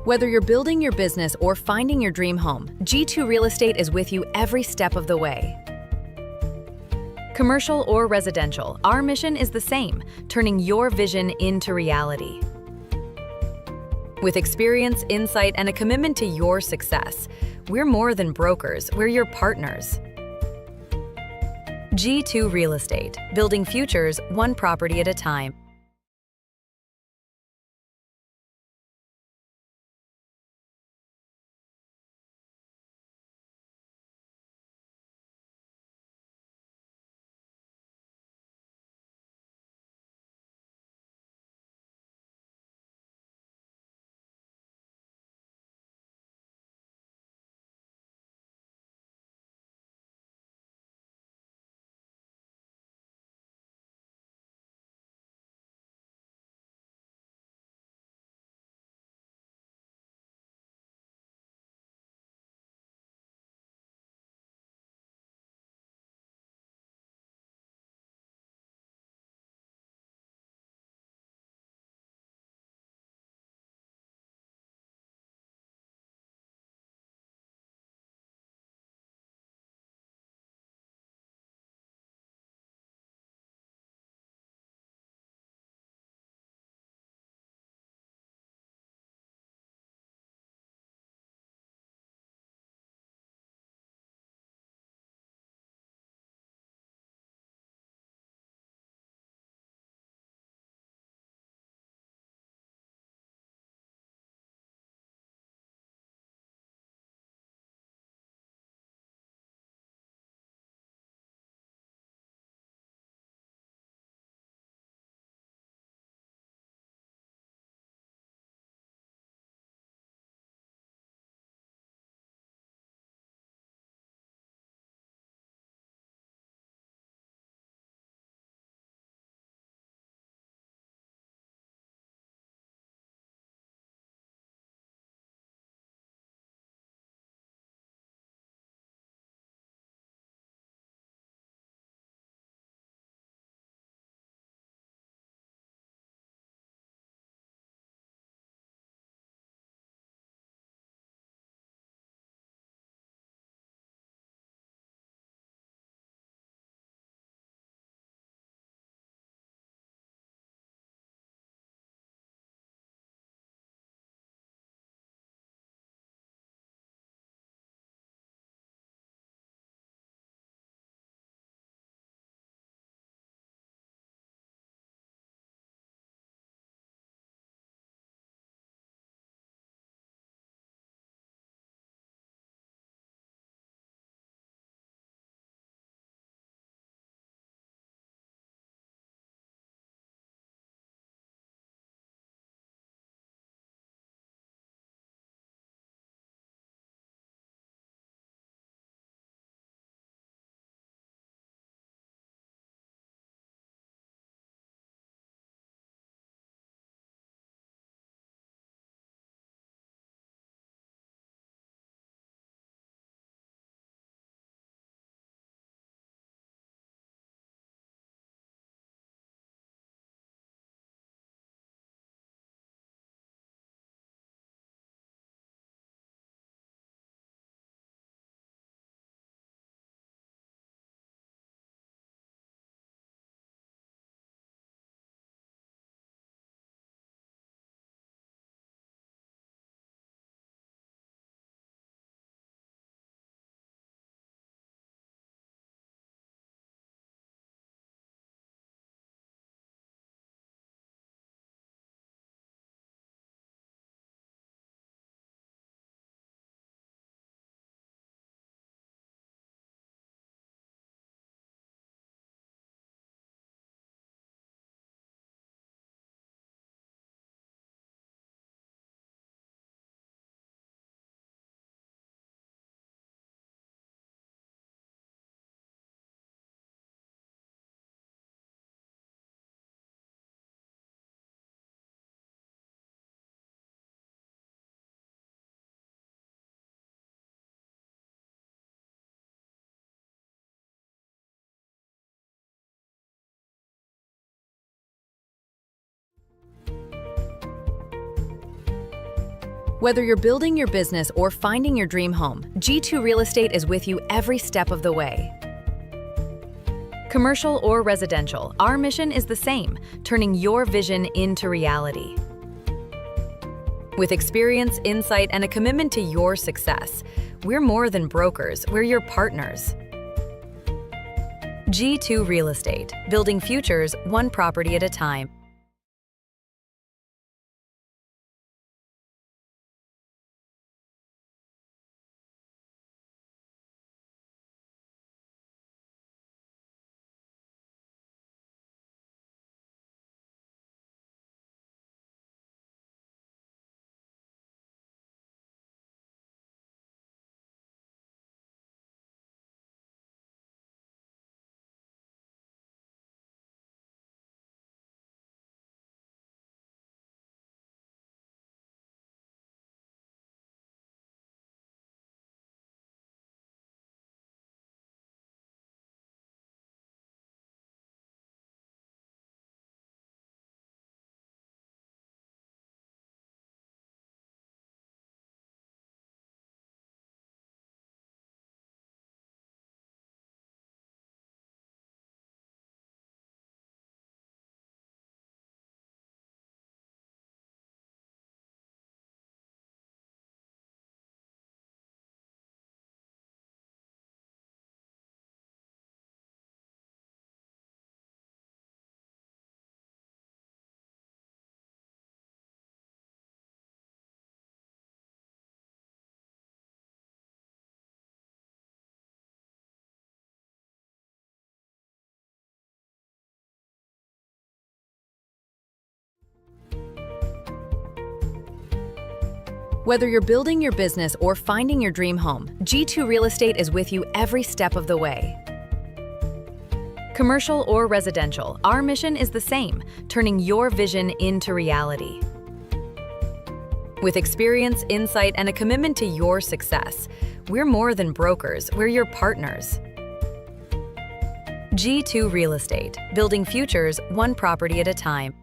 Whether you're building your business or finding your dream home, G2 Real Estate is with you every step of the way. Commercial or residential, our mission is the same, turning your vision into reality. With experience, insight, and a commitment to your success, we're more than brokers, we're your partners. G2 Real Estate, building futures one property at a time. Whether you're building your business or finding your dream home, G2 Real Estate is with you every step of the way. Commercial or residential, our mission is the same, turning your vision into reality. With experience, insight, and a commitment to your success, we're more than brokers, we're your partners. G2 Real Estate, building futures one property at a time. Whether you're building your business or finding your dream home, G2 Real Estate is with you every step of the way. Commercial or residential, our mission is the same, turning your vision into reality. With experience, insight, and a commitment to your success, we're more than brokers, we're your partners. G2 Real Estate, building futures one property at a time.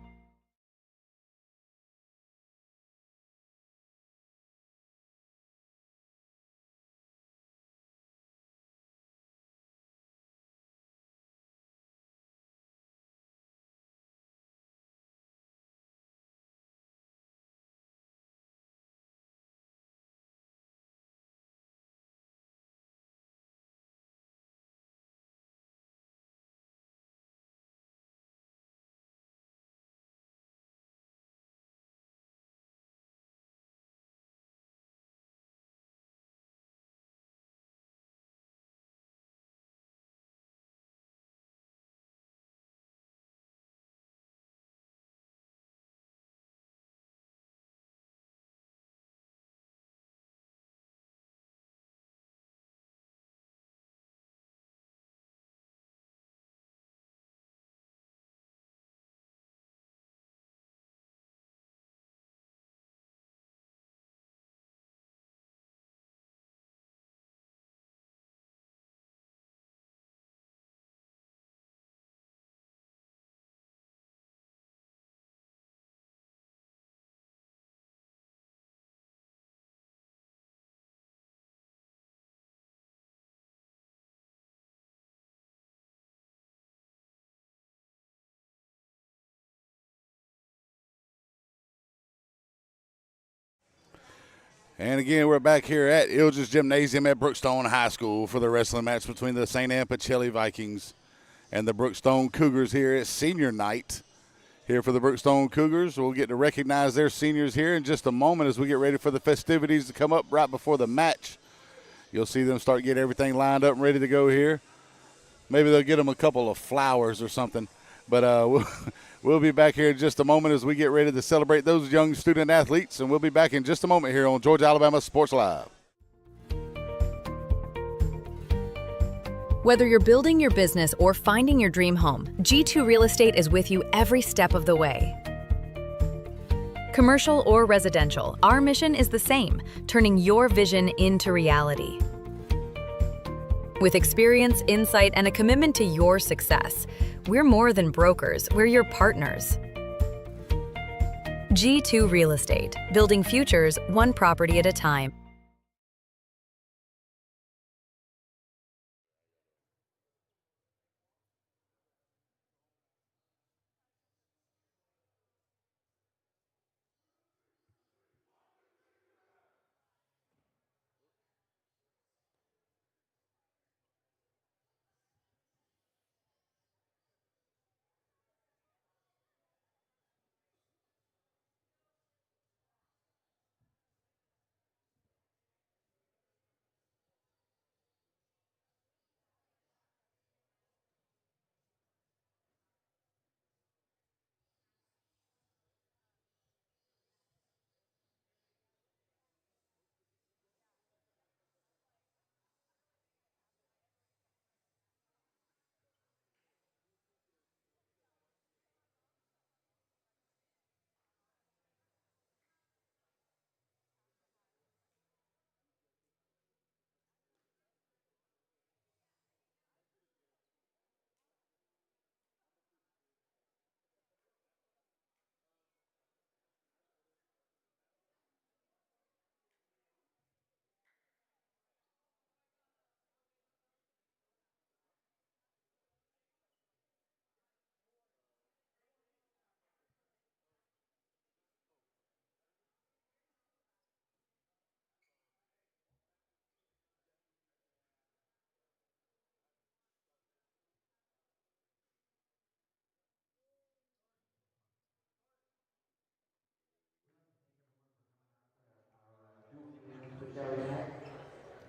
And again, we're back here at Ilges Gymnasium at Brookstone High School for the wrestling match between the St. Anne Pacelli Vikings and the Brookstone Cougars here at senior night. Here for the Brookstone Cougars, we'll get to recognize their seniors here in just a moment as we get ready for the festivities to come up right before the match. You'll see them start getting everything lined up and ready to go here. Maybe they'll get them a couple of flowers or something. But we'll be back here in just a moment as we get ready to celebrate those young student athletes, and we'll be back in just a moment here on Georgia Alabama Sports Live. Whether you're building your business or finding your dream home, G2 Real Estate is with you every step of the way. Commercial or residential, our mission is the same, turning your vision into reality. With experience, insight, and a commitment to your success, we're more than brokers, we're your partners. G2 Real Estate, building futures one property at a time.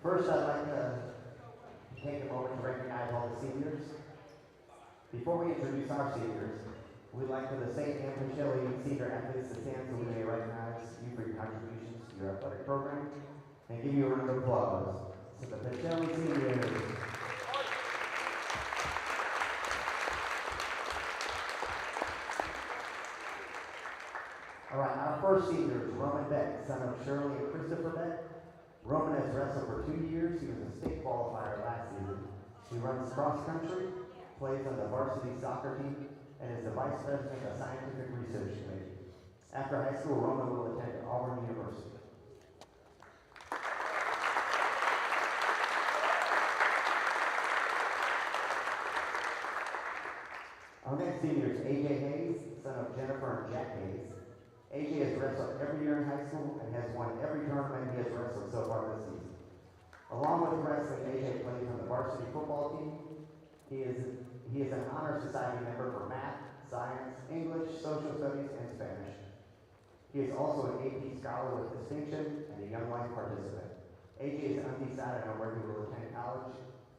First, I'd like to take a moment to recognize all the seniors. Before we introduce our seniors, we'd like for the St. Anne Pacelli senior athletes to stand so we may recognize you for your contributions to your athletic program and give you a round of applause. So the Pacelli seniors. All right, our first senior is Roman Beck, son of Shirley and Christopher Beck. Roman has wrestled for 2 years. He was a state qualifier last season. He runs cross country, plays on the varsity soccer team, and is the vice president of the scientific research committee. After high school, Roman will attend Auburn University. Our next senior is AJ Hayes, son of Jennifer and Jack Hayes. AJ has wrestled every year in high school and has won every tournament he has wrestled so far this season. Along with wrestling, AJ plays on the varsity football team. He is an honor society member for math, science, English, social studies, and Spanish. He is also an AP scholar with distinction and a Young Life participant. AJ is undecided on where he will attend college.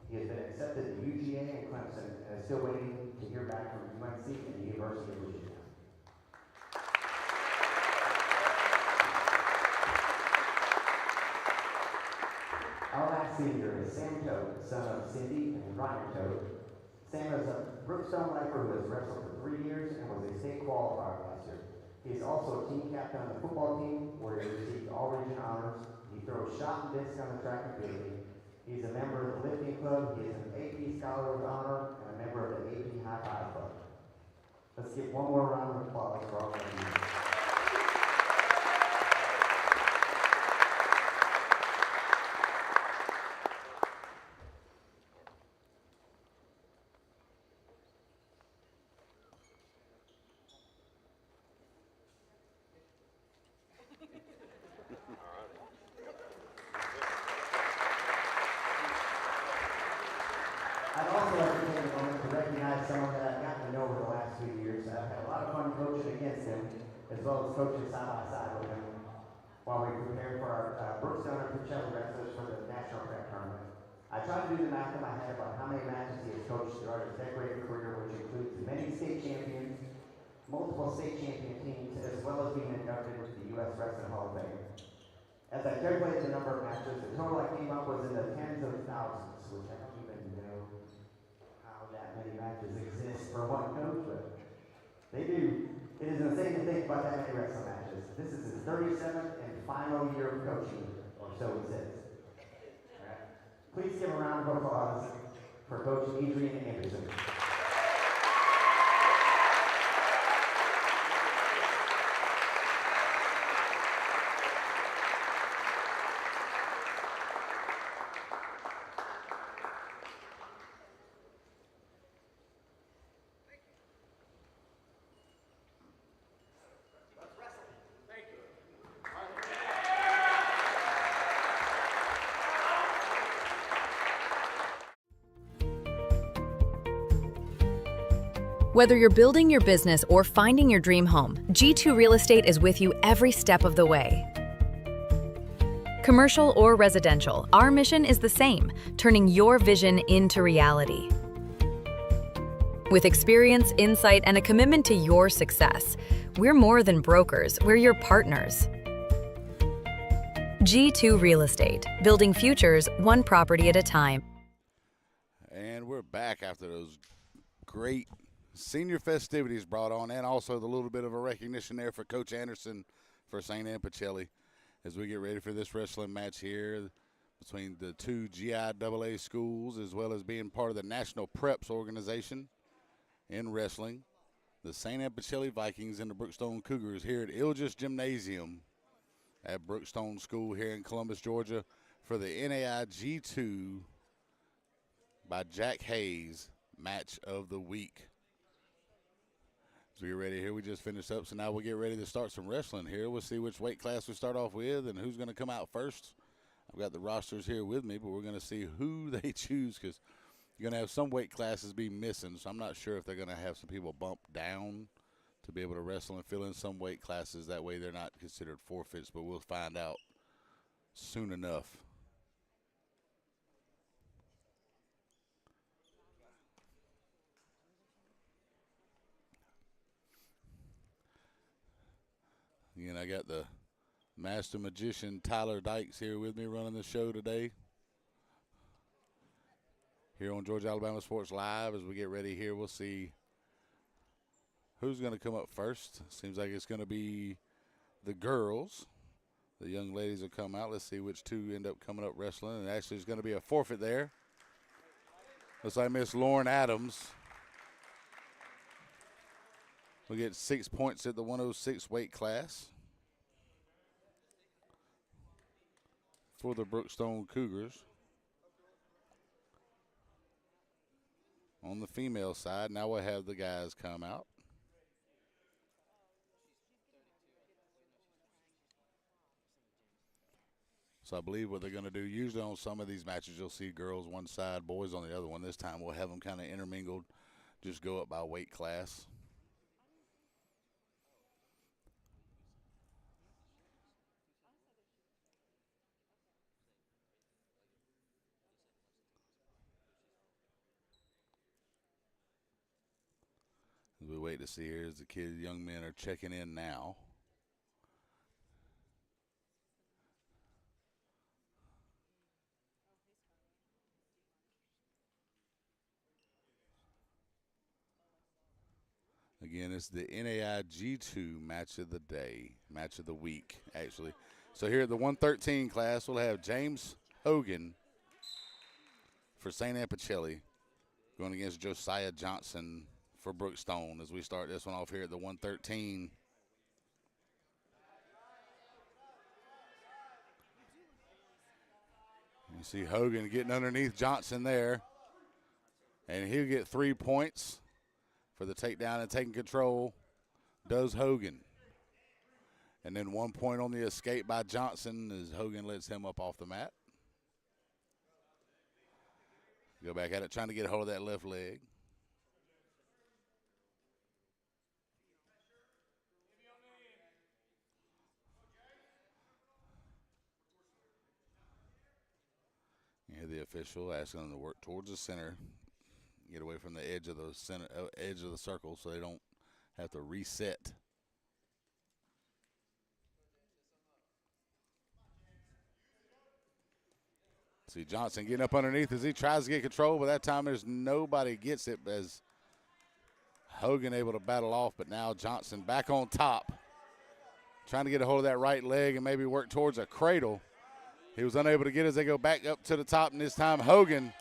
He has been accepted to UGA and Clemson and is still waiting to hear back from UNC and the University of Virginia. Our last senior is Sam Toad, son of Cindy and Ryan Toad. Sam is a Brookstone lifer who has wrestled for 3 years and was a state qualifier last year. He is also a team captain on the football team where he received all region honors. He throws shot and disc on the track and field team. He's a member of the lifting club. He is an AP Scholar of Honor and a member of the AP High Five Club. Let's give one more round of applause for our seniors. I'd also like to take a moment to recognize someone that I've gotten to know over the last few years. I've had a lot of fun coaching against him, as well as coaching side by side with him while we prepare for our Brookstone and Pacelli wrestlers for the National Prep Tournament. I tried to do the math in my head about how many matches he has coached throughout his decorated career, which includes many state champions, multiple state champion teams, as well as being inducted into the U.S. Wrestling Hall of Fame. As I calculated the number of matches, the total I came up was in the tens of thousands, which I don't even know how that many matches exist for one coach, but they do. It is insane to think about that many wrestling matches. This is his 37th and final year of coaching, or so he says. Right. Please give a round of applause for Coach Adrian Anderson. Whether you're building your business or finding your dream home, G2 Real Estate is with you every step of the way. Commercial or residential, our mission is the same, turning your vision into reality. With experience, insight, and a commitment to your success, we're more than brokers, we're your partners. G2 Real Estate, building futures one property at a time. And we're back after those great senior festivities brought on, and also the little bit of a recognition there for Coach Anderson for St. Anne Pacelli as we get ready for this wrestling match here between the two GIAA schools, as well as being part of the National Preps organization in wrestling. The St. Anne Pacelli Vikings and the Brookstone Cougars here at Ilgis Gymnasium at Brookstone School here in Columbus, Georgia for the NAI G2 by Jack Hayes match of the week. So we're ready here. We just finished up, so now we'll get ready to start some wrestling here. We'll see which weight class we start off with and who's going to come out first. I've got the rosters here with me, but we're going to see who they choose because you're going to have some weight classes be missing, so I'm not sure if they're going to have some people bump down to be able to wrestle and fill in some weight classes. That way they're not considered forfeits, but we'll find out soon enough. Again, I got the master magician Tyler Dykes here with me running the show today here on Georgia Alabama Sports Live. As we get ready here, we'll see who's going to come up first. Seems like it's going to be the girls. The young ladies will come out. Let's see which two end up coming up wrestling. And actually, there's going to be a forfeit there. Looks like Miss Lauren Adams will get 6 points at the 106 weight class for the Brookstone Cougars. On the female side, now we'll have the guys come out. So I believe what they're going to do, usually on some of these matches, you'll see girls one side, boys on the other one. This time we'll have them kind of intermingled, just go up by weight class. As we wait to see here as the young men are checking in now. Again, it's the NAI G2 match of the day, match of the week, actually. So here at the 113 class, we'll have James Hogan for St. Anne Pacelli going against Josiah Johnson for Brookstone as we start this one off here at the 113. You see Hogan getting underneath Johnson there, and he'll get 3 points for the takedown and taking control. Does Hogan. And then 1 point on the escape by Johnson as Hogan lets him up off the mat. Go back at it, trying to get a hold of that left leg. Here the official asking them to work towards the center, get away from the edge of the center, edge of the circle, so they don't have to reset. See Johnson getting up underneath as he tries to get control, but that time there's nobody gets it as Hogan able to battle off, but now Johnson back on top, trying to get a hold of that right leg and maybe work towards a cradle. He was unable to get it as they go back up to the top, and this time Hogan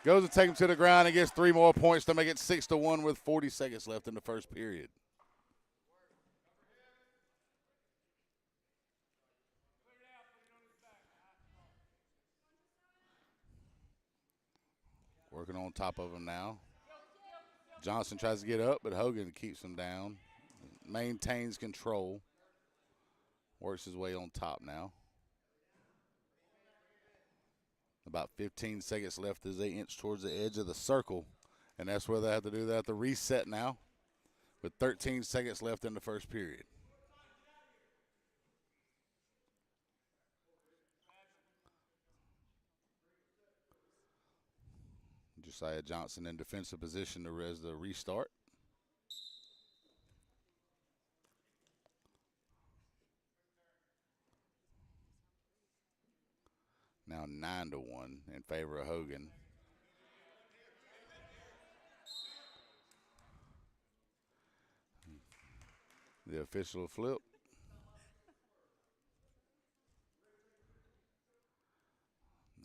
goes to take him to the ground and gets 3 more points to make it 6-1 with 40 seconds left in the first period. Working on top of him now. Johnson tries to get up, but Hogan keeps him down. Maintains control. Works his way on top now. About 15 seconds left as they inch towards the edge of the circle. And that's where they have to do that. The reset now. with 13 seconds left in the first period. Josiah Johnson in defensive position to res the restart. Now 9-1 in favor of Hogan. The official flip.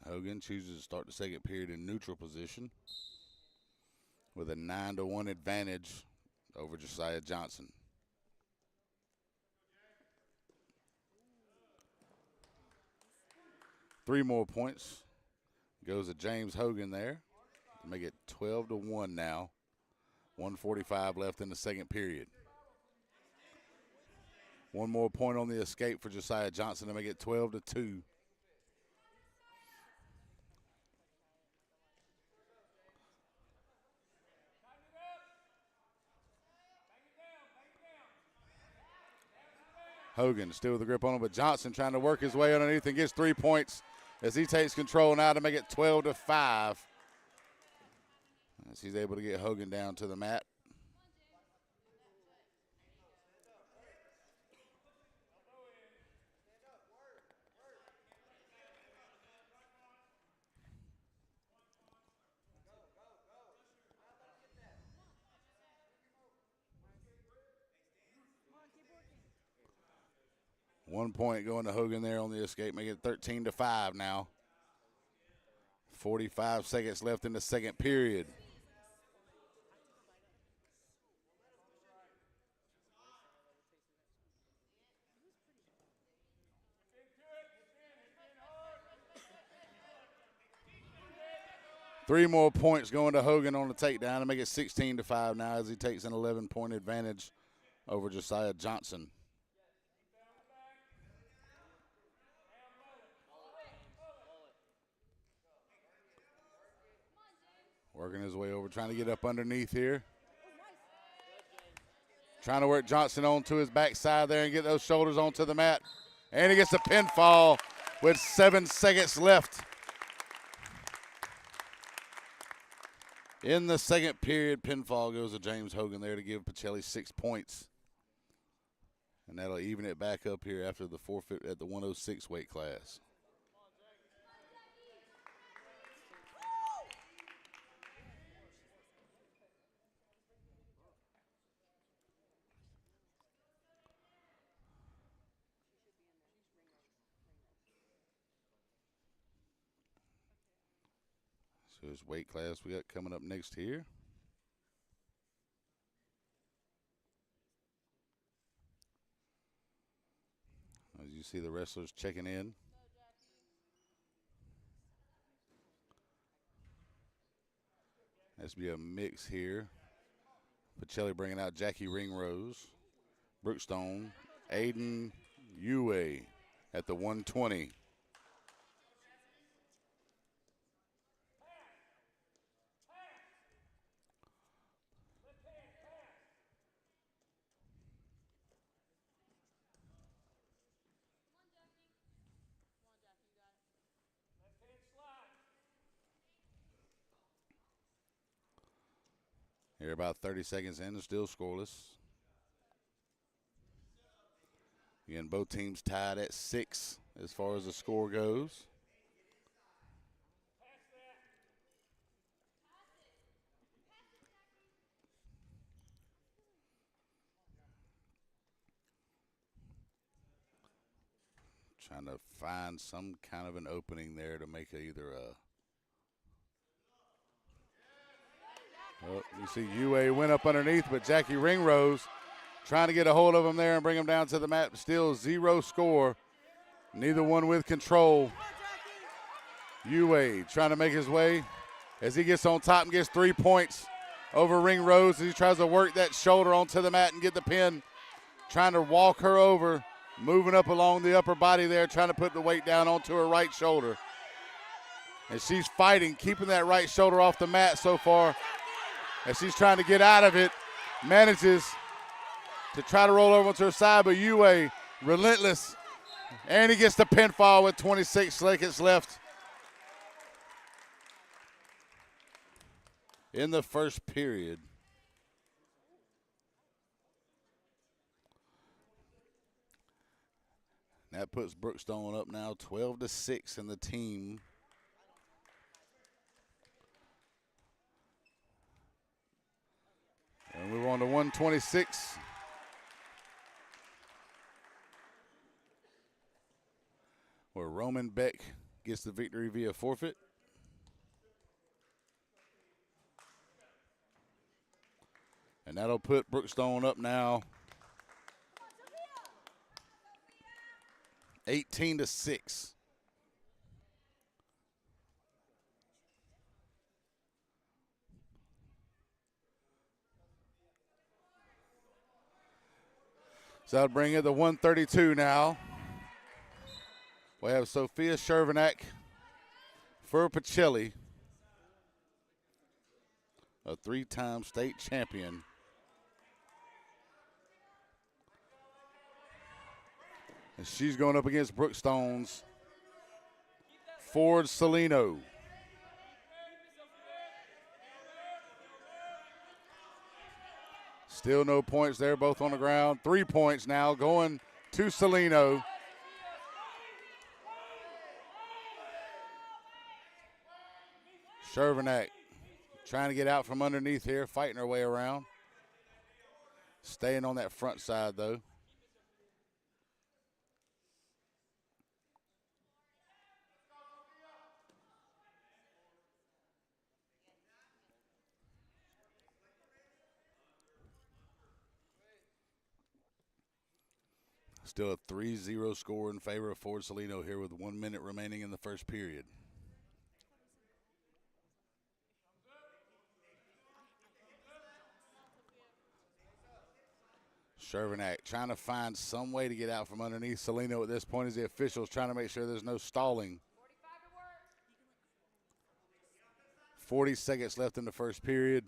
Hogan chooses to start the second period in neutral position with a 9-1 advantage over Josiah Johnson. Three more points goes to James Hogan there to make it 12-1 now. 1:45 left in the second period. One more point on the escape for Josiah Johnson to make it 12-2. Hogan still with the grip on him, but Johnson trying to work his way underneath and gets 3 points as he takes control now to make it 12-5. As he's able to get Hogan down to the mat. One point going to Hogan there on the escape, making it 13-5 now. 45 seconds left in the second period. Three more points going to Hogan on the takedown to make it 16-5 now as he takes an 11-point advantage over Josiah Johnson. Working his way over, trying to get up underneath here. Trying to work Johnson onto his backside there and get those shoulders onto the mat. And he gets a pinfall with 7 seconds left. In the second period, pinfall goes to James Hogan there to give Pacelli 6 points. And that'll even it back up here after the forfeit at the 106 weight class. So this weight class we got coming up next here. As you see the wrestlers checking in. This will be a mix here. Pacelli bringing out Jackie Ringrose, Brookstone, Aiden Uwe at the 120. Here about 30 seconds in and still scoreless. Again, both teams tied at 6 as far as the score goes. Trying to find some kind of an opening there to make either a well, you see UA went up underneath, but Jackie Ringrose trying to get a hold of him there and bring him down to the mat. Still 0 score. Neither one with control. UA trying to make his way as he gets on top and gets 3 points over Ringrose as he tries to work that shoulder onto the mat and get the pin. Trying to walk her over, moving up along the upper body there, trying to put the weight down onto her right shoulder. And she's fighting, keeping that right shoulder off the mat so far. As she's trying to get out of it, manages to try to roll over onto her side, but Yue relentless. And he gets the pinfall with 26 seconds left in the first period. That puts Brookstone up now 12-6 in the team. And we're on to 126. Where Roman Beck gets the victory via forfeit. And that'll put Brookstone up now 18-6. So that'll bring it to 132 now. We have Sophia Shervanak for Pacelli, a 3-time state champion. And she's going up against Brookstone's Ford Salino. Still no points there, both on the ground. 3 points now going to Salino. Shervanak trying to get out from underneath here, fighting her way around. Staying on that front side, though. Still a 3-0 score in favor of Ford Salino here with 1 minute remaining in the first period. Shervanak trying to find some way to get out from underneath Salino at this point as the officials trying to make sure there's no stalling. 40 seconds left in the first period.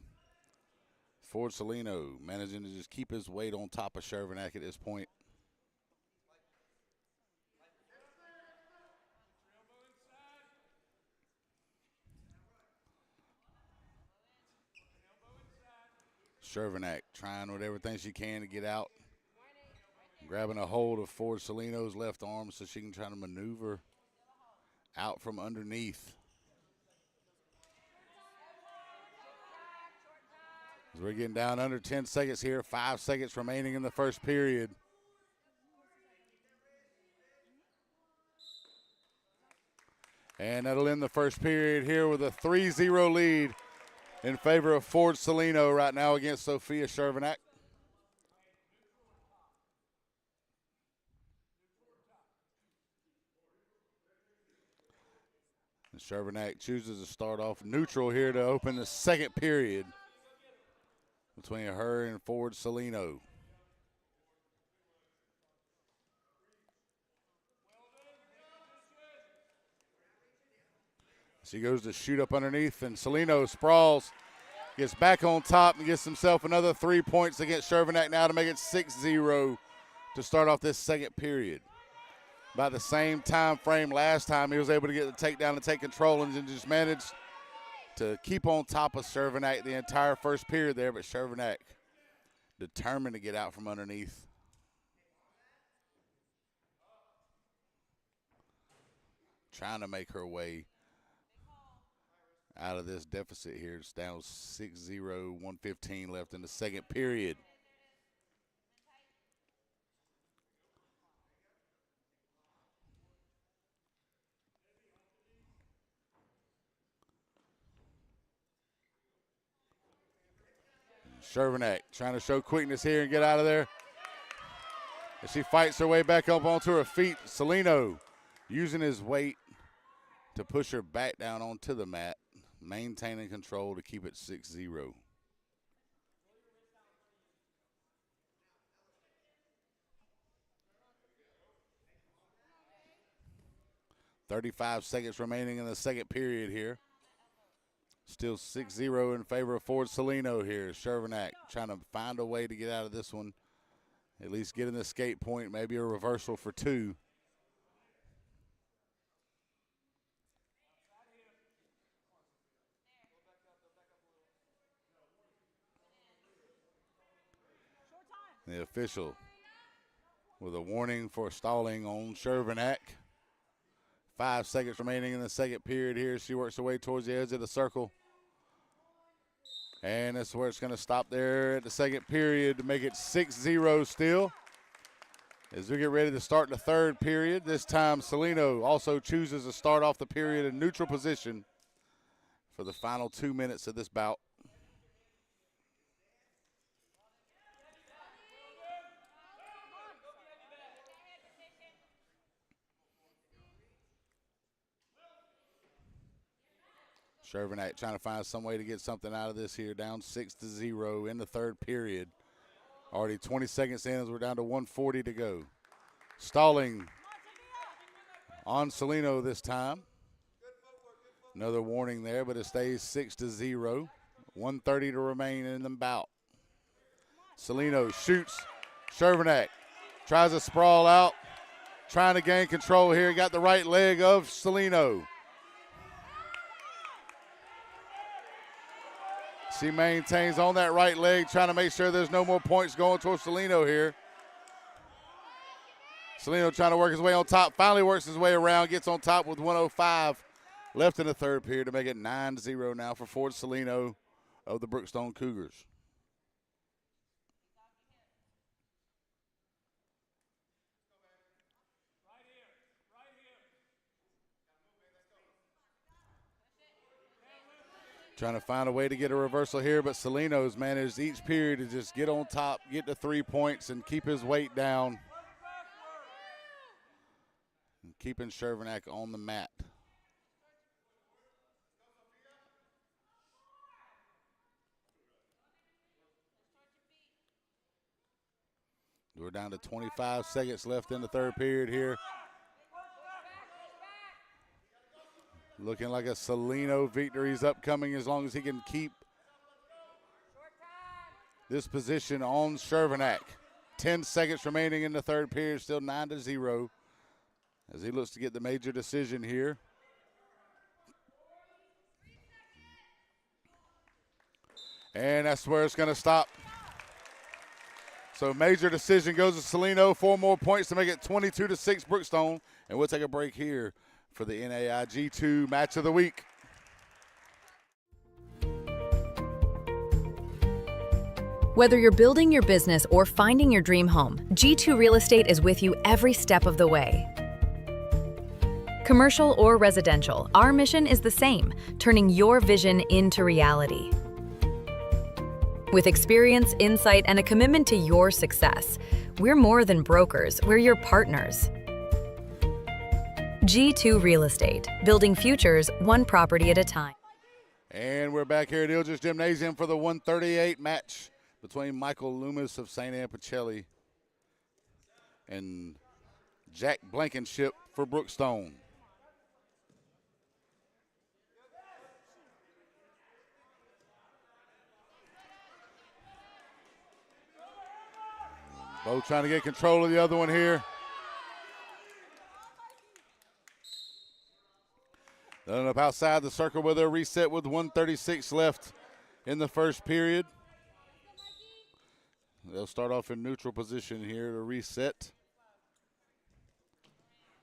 Ford Salino managing to just keep his weight on top of Shervanak at this point. Shervanak trying with everything she can to get out. Grabbing a hold of Ford Salino's left arm so she can try to maneuver out from underneath. As we're getting down under 10 seconds here, 5 seconds remaining in the first period. And that'll end the first period here with a 3-0 lead in favor of Ford Salino right now against Sophia Shervanak. And Shervanak chooses to start off neutral here to open the second period between her and Ford Salino. She goes to shoot up underneath, and Salino sprawls, gets back on top, and gets himself another 3 points against Shervanak now to make it 6-0 to start off this second period. About the same time frame last time, he was able to get the takedown and take control and just managed to keep on top of Shervanak the entire first period there, but Shervanak determined to get out from underneath. Trying to make her way out of this deficit here. It's down 6-0, 1:15 left in the second period. Shervanak trying to show quickness here and get out of there. As she fights her way back up onto her feet, Salino using his weight to push her back down onto the mat, maintaining control to keep it 6-0. "35 seconds remaining in the second period here. Still 6-0 in favor of Ford Salino here. Shervanak trying to find a way to get out of this one At least get an escape point, maybe a reversal for 2. The official with a warning for stalling on Shervinack. 5 seconds remaining in the second period here. She works her way towards the edge of the circle. And that's where it's going to stop there at the second period to make it 6-0 still. As we get ready to start the third period, this time Salino also chooses to start off the period in neutral position for the final 2 minutes of this bout. Shervinack trying to find some way to get something out of this here, down 6-0 in the third period. Already 20 seconds in as we're down to 1:40 to go. Stalling on Salino this time. Another warning there, but it stays 6-0. 1:30 to remain in the bout. Salino shoots. Shervinack tries to sprawl out, trying to gain control here. Got the right leg of Salino. She maintains on that right leg, trying to make sure there's no more points going towards Salino here. Salino trying to work his way on top, finally works his way around, gets on top with 1:05 left in the third period to make it 9-0 now for Ford Salino of the Brookstone Cougars. Trying to find a way to get a reversal here, but Salino's managed each period to just get on top, get the 3 points, and keep his weight down. And keeping Shervinack on the mat. We're down to 25 seconds left in the third period here. Looking like a Salino victory's upcoming as long as he can keep this position on Shervinack. 10 seconds remaining in the third period, still 9-0 as he looks to get the major decision here. And that's where it's going to stop. So major decision goes to Salino. 4 more points to make it 22-6 Brookstone. And we'll take a break here for the NAIG 2 match of the week. Whether you're building your business or finding your dream home, G2 Real Estate is with you every step of the way. Commercial or residential, our mission is the same, turning your vision into reality. With experience, insight, and a commitment to your success, we're more than brokers, we're your partners. G2 Real Estate, building futures one property at a time. And we're back here at Ilges Gymnasium for the 138 match between Michael Loomis of St. Anne Pacelli and Jack Blankenship for Brookstone. Both trying to get control of the other one here. Then up outside the circle with a reset with 1:36 left in the first period. They'll start off in neutral position here to reset.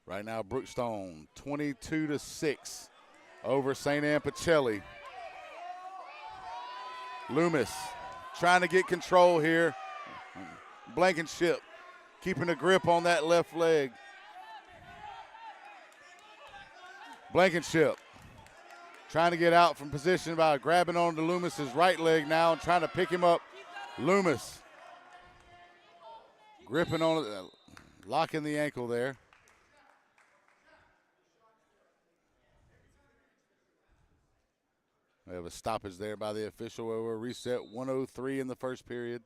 Right now, Brookstone 22-6 over St. Anne Pacelli. Loomis trying to get control here. Blankenship keeping a grip on that left leg. Blankenship trying to get out from position by grabbing onto Loomis's right leg now and trying to pick him up. Loomis gripping on it, locking the ankle there. We have a stoppage there by the official where we're reset 1:03 in the first period.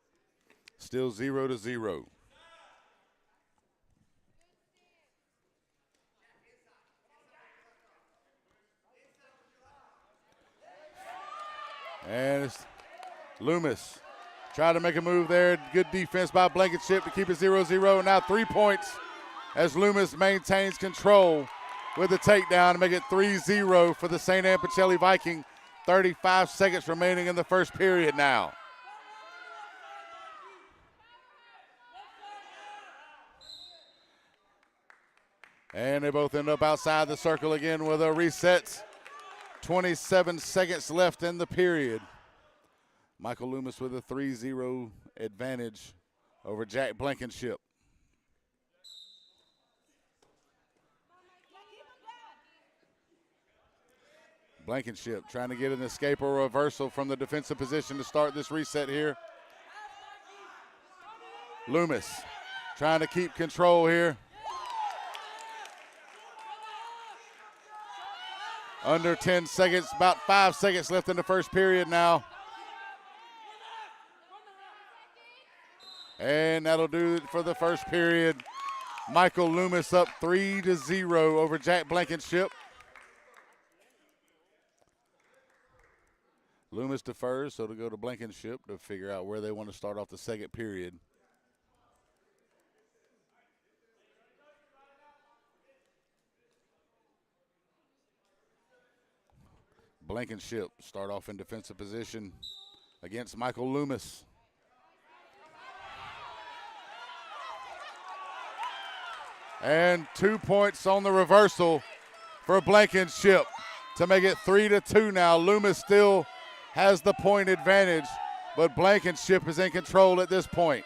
Still 0-0. And it's Loomis Try to make a move there. Good defense by Blankenship to keep it 0-0. Now 3 points as Loomis maintains control with the takedown to make it 3-0 for the St. Anne Pacelli Viking. 35 seconds remaining in the first period now. And they both end up outside the circle again with a reset. 27 seconds left in the period. Michael Loomis with a 3-0 advantage over Jack Blankenship. Blankenship trying to get an escape or reversal from the defensive position to start this reset here. Loomis trying to keep control here. Under 10 seconds, about 5 seconds left in the first period now. And that'll do it for the first period. Michael Loomis up 3-0 over Jack Blankenship. Loomis defers, so to go to Blankenship to figure out where they want to start off the second period. Blankenship start off in defensive position against Michael Loomis. And 2 points on the reversal for Blankenship to make it 3-2 now. Loomis still has the point advantage, but Blankenship is in control at this point.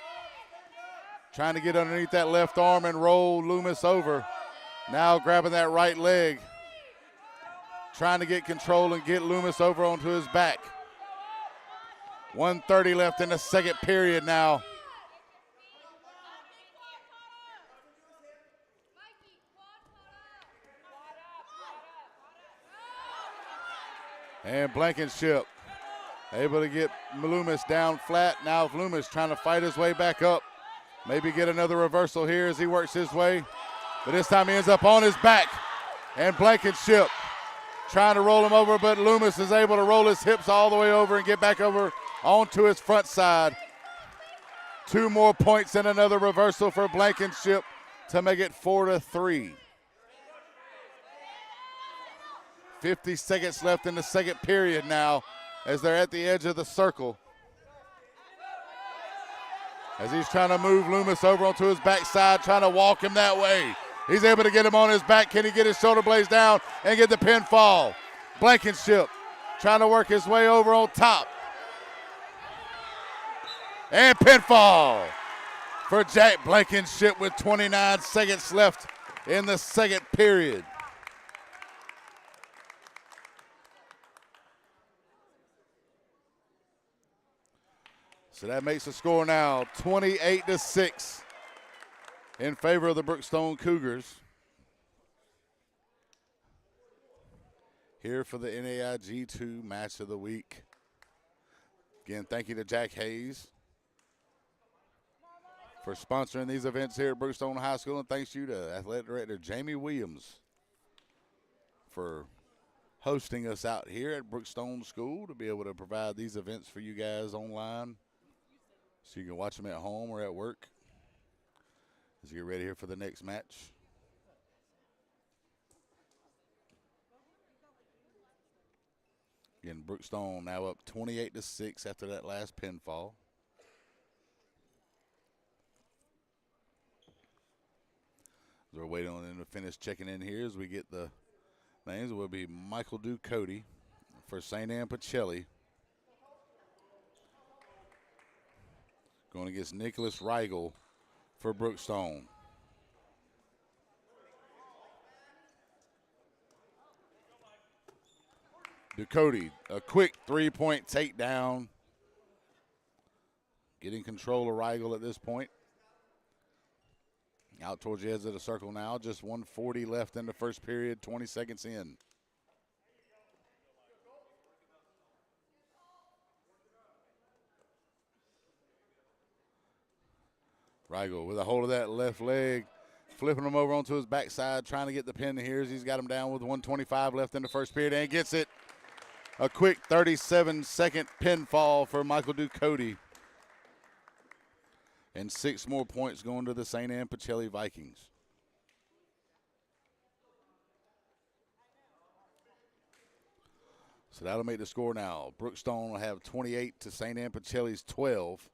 Trying to get underneath that left arm and roll Loomis over. Now grabbing that right leg. Trying to get control and get Loomis over onto his back. 1:30 left in the second period now. And Blankenship able to get Loomis down flat. Now Loomis trying to fight his way back up. Maybe get another reversal here as he works his way. But this time he ends up on his back. And Blankenship trying to roll him over, but Loomis is able to roll his hips all the way over and get back over onto his front side. 2 more points and another reversal for Blankenship to make it 4-3. 50 seconds left in the second period now as they're at the edge of the circle. As he's trying to move Loomis over onto his backside, trying to walk him that way. He's able to get him on his back. Can he get his shoulder blades down and get the pinfall? Blankenship trying to work his way over on top. And pinfall for Jack Blankenship with 29 seconds left in the second period. So that makes the score now 28-6 in favor of the Brookstone Cougars. Here for the NAIG 2 match of the week. Again, thank you to Jack Hayes for sponsoring these events here at Brookstone High School, and thanks you to Athletic Director Jamie Williams for hosting us out here at Brookstone School to be able to provide these events for you guys online so you can watch them at home or at work as you get ready here for the next match. Again, Brookstone now up 28-6 after that last pinfall. We're waiting on them to finish checking in here as we get the names. It will be Michael Ducote for St. Anne Pacelli. Going against Nicholas Reigel for Brookstone. Ducote, a quick three-point takedown. Getting control of Reigel at this point. Out towards the edge of the circle now. Just 1:40 left in the first period, 20 seconds in. Reigel with a hold of that left leg, flipping him over onto his backside, trying to get the pin here as he's got him down with 1:25 left in the first period and gets it. A quick 37-second pinfall for Michael Ducote. And 6 more points going to the St. Anne Pacelli Vikings. So that'll make the score now. Brookstone will have 28 to St. Anne Pacelli's 12.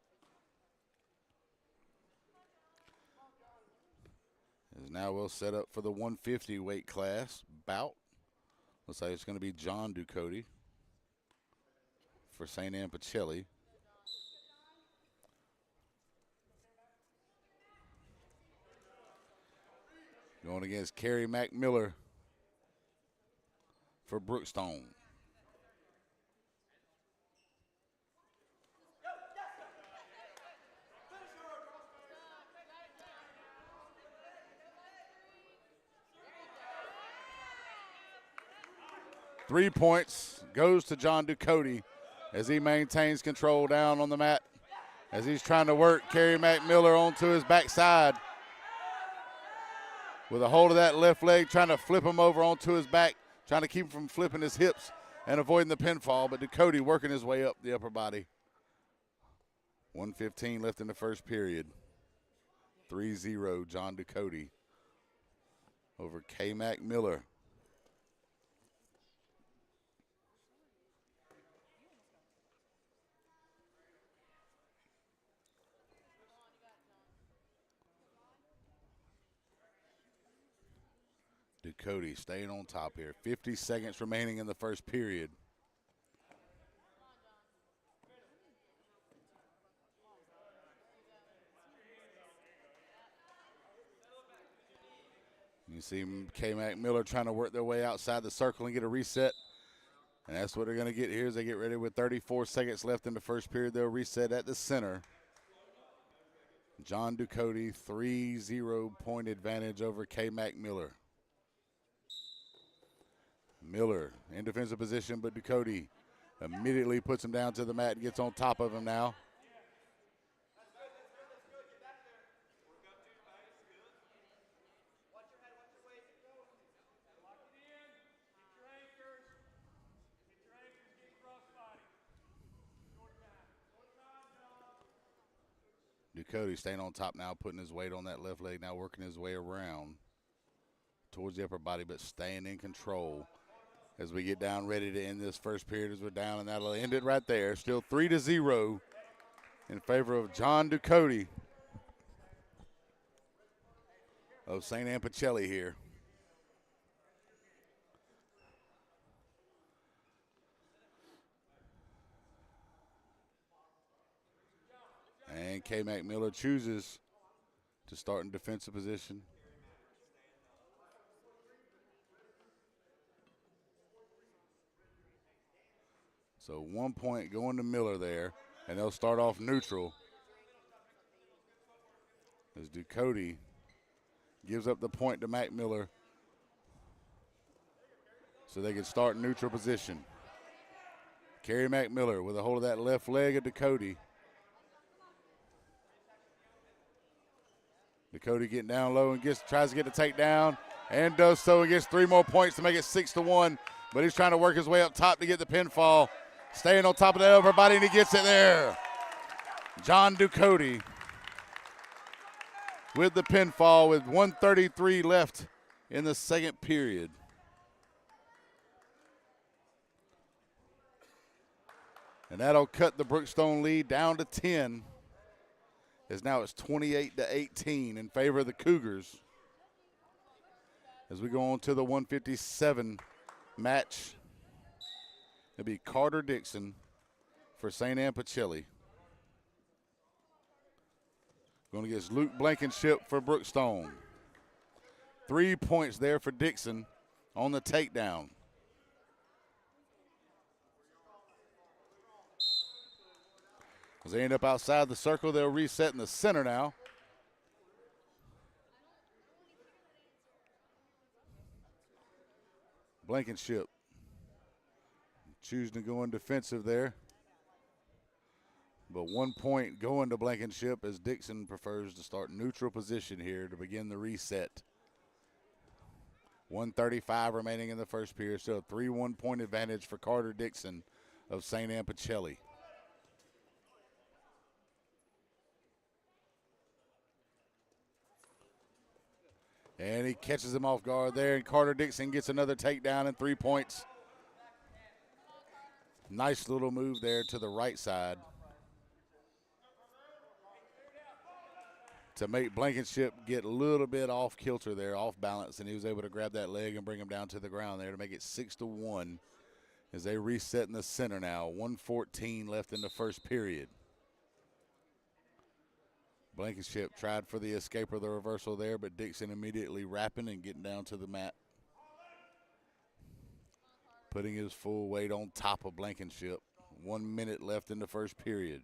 As now we'll set up for the 150 weight class bout. Looks like it's going to be John Ducote for St. Anne Pacelli. Going against Kerry McMiller for Brookstone. Three points goes to John Ducote as he maintains control down on the mat as he's trying to work Kerry McMiller onto his backside. With a hold of that left leg, trying to flip him over onto his back, trying to keep him from flipping his hips and avoiding the pinfall, but Ducote working his way up the upper body. 1:15 left in the first period. 3-0 John Ducote over K. Mac Miller. Ducote staying on top here. 50 seconds remaining in the first period. You see K. Mac Miller trying to work their way outside the circle and get a reset. And that's what they're going to get here as they get ready with 34 seconds left in the first period. They'll reset at the center. John Ducote, 3-0 point advantage over K. Mac Miller. Miller in defensive position, but Ducote immediately puts him down to the mat and gets on top of him now. Ducote staying on top now, putting his weight on that left leg, now working his way around towards the upper body, but staying in control as we get down ready to end this first period as we're down, and that'll end it right there. Still 3-0 in favor of John Ducote of St. Anne Pacelli here. And K. Mac Miller chooses to start in defensive position. So 1 point going to Miller there, and they'll start off neutral as Ducote gives up the point to Mac Miller so they can start neutral position. Kerry Mac Miller with a hold of that left leg of Ducote. Ducote getting down low and tries to get the takedown and does so and gets 3 more points to make it 6-1, but he's trying to work his way up top to get the pinfall. Staying on top of that upper body, and he gets it there. John Ducote with the pinfall with 1:33 left in the second period. And that'll cut the Brookstone lead down to 10. As now it's 28-18 in favor of the Cougars. As we go on to the 157 match. It'll be Carter Dixon for St. Anne Pacelli. Going against Luke Blankenship for Brookstone. 3 points there for Dixon on the takedown. As they end up outside the circle, they'll reset in the center now. Blankenship choosing to go in defensive there. But 1 point going to Blankenship as Dixon prefers to start neutral position here to begin the reset. 1:35 remaining in the first period. Still a 3-1 point advantage for Carter Dixon of St. Anne Pacelli. And he catches him off guard there, and Carter Dixon gets another takedown and 3 points. Nice little move there to the right side to make Blankenship get a little bit off kilter there, off balance, and he was able to grab that leg and bring him down to the ground there to make it 6-1 as they reset in the center now. 1:14 left in the first period. Blankenship tried for the escape or the reversal there, but Dixon immediately wrapping and getting down to the mat, putting his full weight on top of Blankenship. 1 minute left in the first period.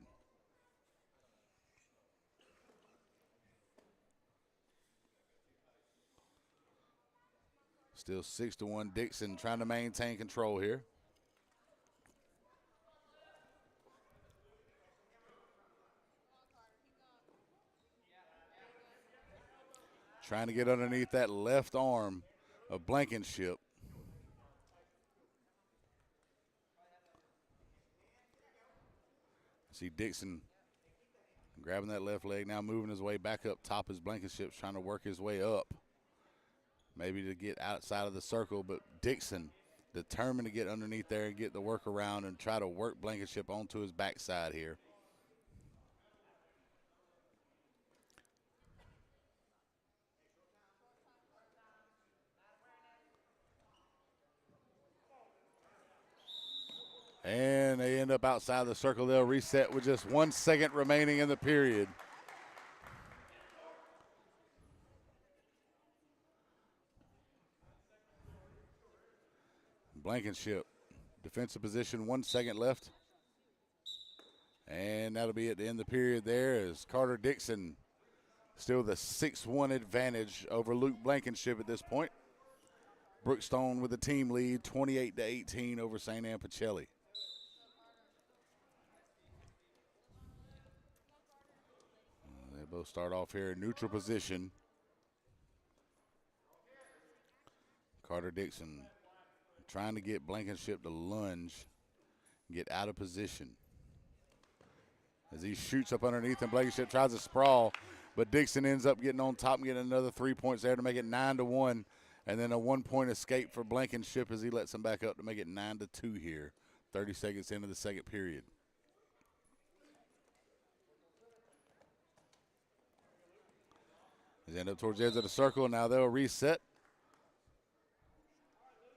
Still 6-1. Dixon trying to maintain control here. Trying to get underneath that left arm of Blankenship. See Dixon grabbing that left leg, now moving his way back up top as Blankenship's trying to work his way up. Maybe to get outside of the circle, but Dixon determined to get underneath there and get the work around and try to work Blankenship onto his backside here. And they end up outside the circle. They'll reset with just 1 second remaining in the period. Blankenship, defensive position, 1 second left. And that'll be at the end of the period there as Carter Dixon still the 6-1 advantage over Luke Blankenship at this point. Brookstone with the team lead, 28-18 over St. Anne Pacelli. They both start off here in neutral position. Carter Dixon trying to get Blankenship to lunge, get out of position. As he shoots up underneath and Blankenship tries to sprawl, but Dixon ends up getting on top and getting another 3 points there to make it 9-1. And then a 1 point escape for Blankenship as he lets him back up to make it 9-2 here. 30 seconds into the second period. They end up towards the edge of the circle. Now they'll reset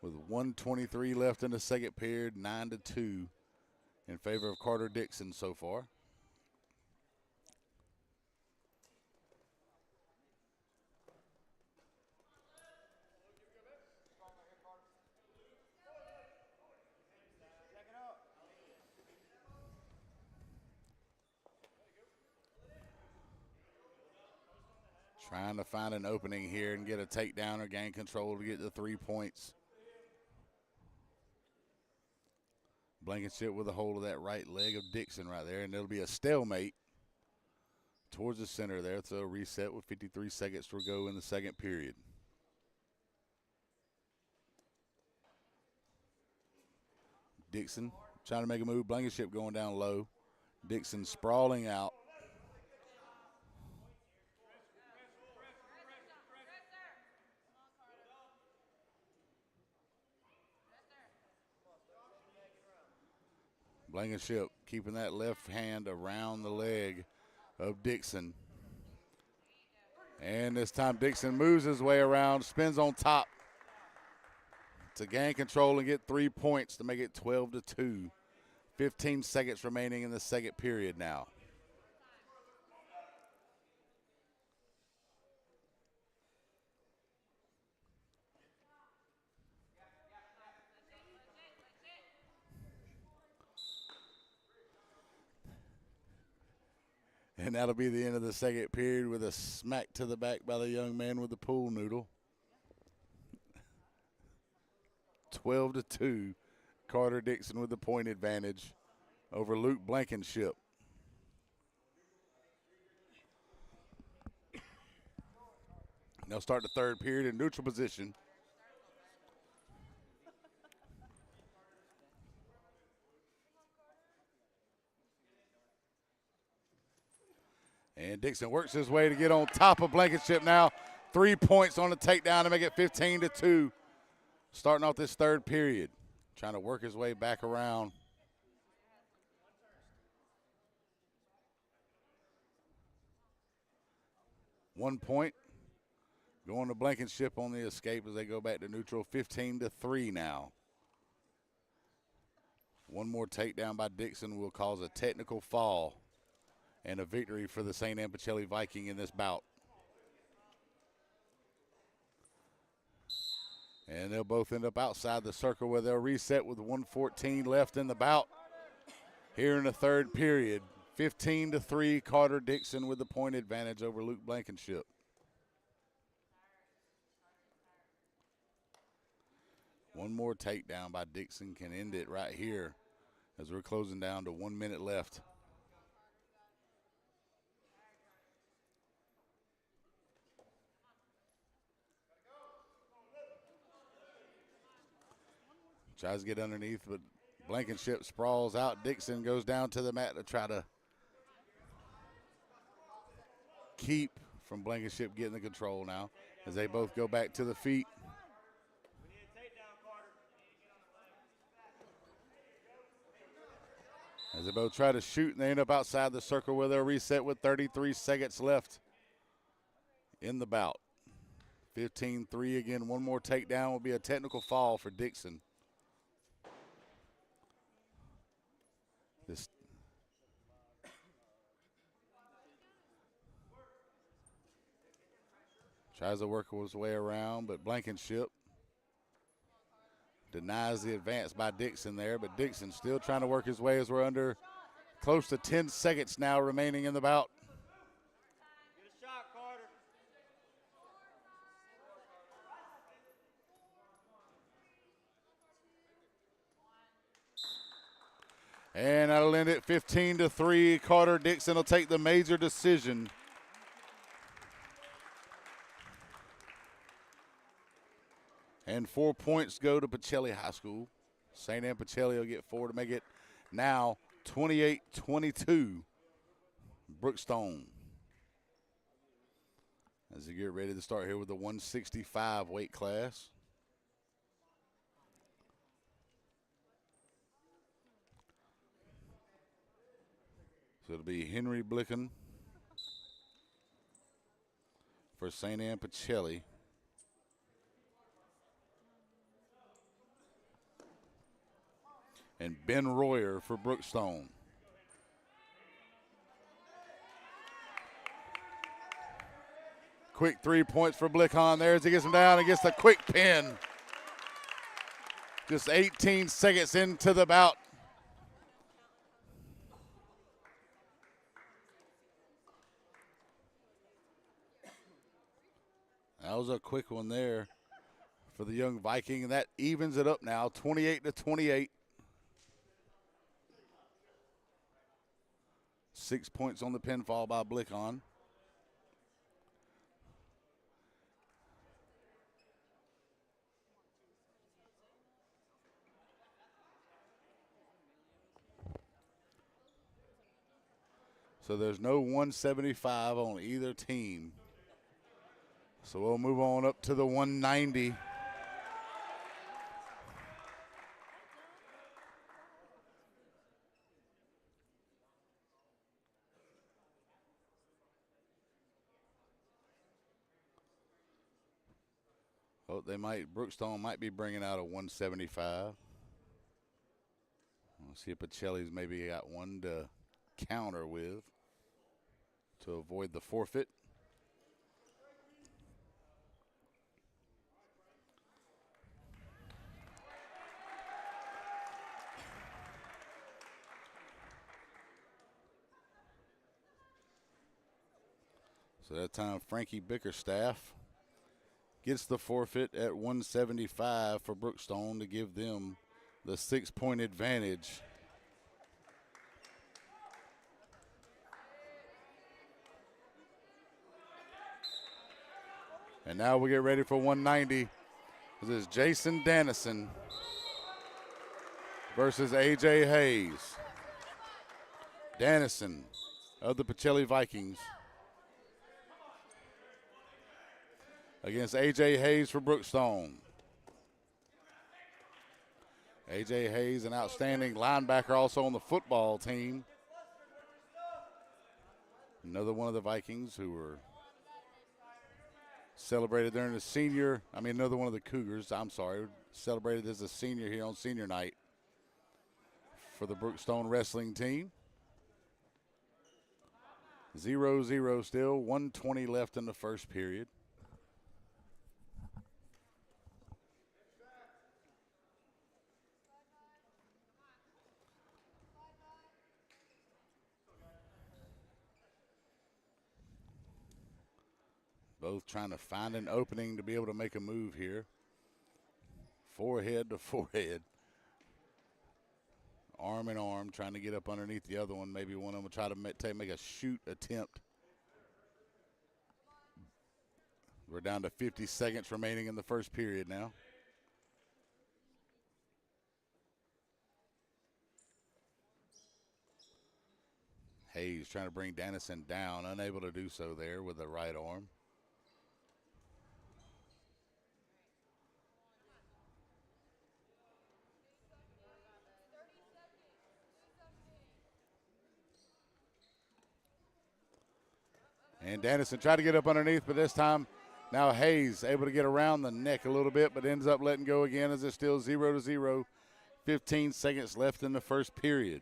with 1:23 left in the second period, 9-2 in favor of Carter Dixon so far. Trying to find an opening here and get a takedown or gain control to get the 3 points. Blankenship with a hold of that right leg of Dixon right there, and it'll be a stalemate towards the center there. So a reset with 53 seconds to go in the second period. Dixon trying to make a move. Blankenship going down low. Dixon sprawling out. Blankenship keeping that left hand around the leg of Dixon. And this time Dixon moves his way around, spins on top to gain control and get 3 points to make it 12-2. 15 seconds remaining in the second period now. And that'll be the end of the second period with a smack to the back by the young man with the pool noodle. 12-2. Carter Dixon with the point advantage over Luke Blankenship. They'll start the third period in neutral position. And Dixon works his way to get on top of Blankenship now. 3 points on the takedown to make it 15-2. Starting off this third period. Trying to work his way back around. One point. Going to Blankenship on the escape as they go back to neutral. 15-3 now. One more takedown by Dixon will cause a technical fall and a victory for the St. Anne Pacelli Viking in this bout. And they'll both end up outside the circle where they'll reset with 1:14 left in the bout. Here in the third period, 15-3, Carter Dixon with the point advantage over Luke Blankenship. One more takedown by Dixon can end it right here as we're closing down to 1 minute left. Tries to get underneath, but Blankenship sprawls out. Dixon goes down to the mat to try to keep from Blankenship getting the control now as they both go back to the feet. As they both try to shoot, and they end up outside the circle where they'll reset with 33 seconds left in the bout. 15-3 again. One more takedown will be a technical fall for Dixon. This tries to work his way around, but Blankenship denies the advance by Dixon there, but Dixon still trying to work his way as we're under close to 10 seconds now remaining in the bout. Get a shot, Carter. And that'll end it 15-3. Carter Dixon will take the major decision. And 4 points go to Pacelli High School. St. Anne Pacelli will get 4 to make it now 28-22. Brookstone. As they get ready to start here with the 165 weight class. So it'll be Henry Blicken for St. Anne Pacelli. And Ben Royer for Brookstone. Quick 3 points for Blickon there as he gets him down and gets the quick pin. Just 18 seconds into the bout. That was a quick one there for the young Viking, and that evens it up now, 28-28. 6 points on the pinfall by Blickon. So there's no 175 on either team. So we'll move on up to the 190. Oh, Brookstone might be bringing out a 175. We'll see if Pacelli's maybe got one to counter with to avoid the forfeit. So that time Frankie Bickerstaff gets the forfeit at 175 for Brookstone to give them the 6-point advantage. And now we get ready for 190. This is Jason Dannison versus A.J. Hayes. Dannison of the Pacelli Vikings. against A.J. Hayes for Brookstone. A.J. Hayes, an outstanding linebacker also on the football team. Another one of the Vikings who were celebrated during the another one of the Cougars, celebrated as a senior here on senior night for the Brookstone wrestling team. 0-0 still, 1:20 left in the first period. Both trying to find an opening to be able to make a move here. Forehead to forehead. Arm in arm, trying to get up underneath the other one. Maybe one of them will try to make a shoot attempt. We're down to 50 seconds remaining in the first period now. Hayes trying to bring Dennison down, unable to do so there with the right arm. And Dennison tried to get up underneath, but this time now Hayes able to get around the neck a little bit, but ends up letting go again as it's still 0-0. 15 seconds left in the first period.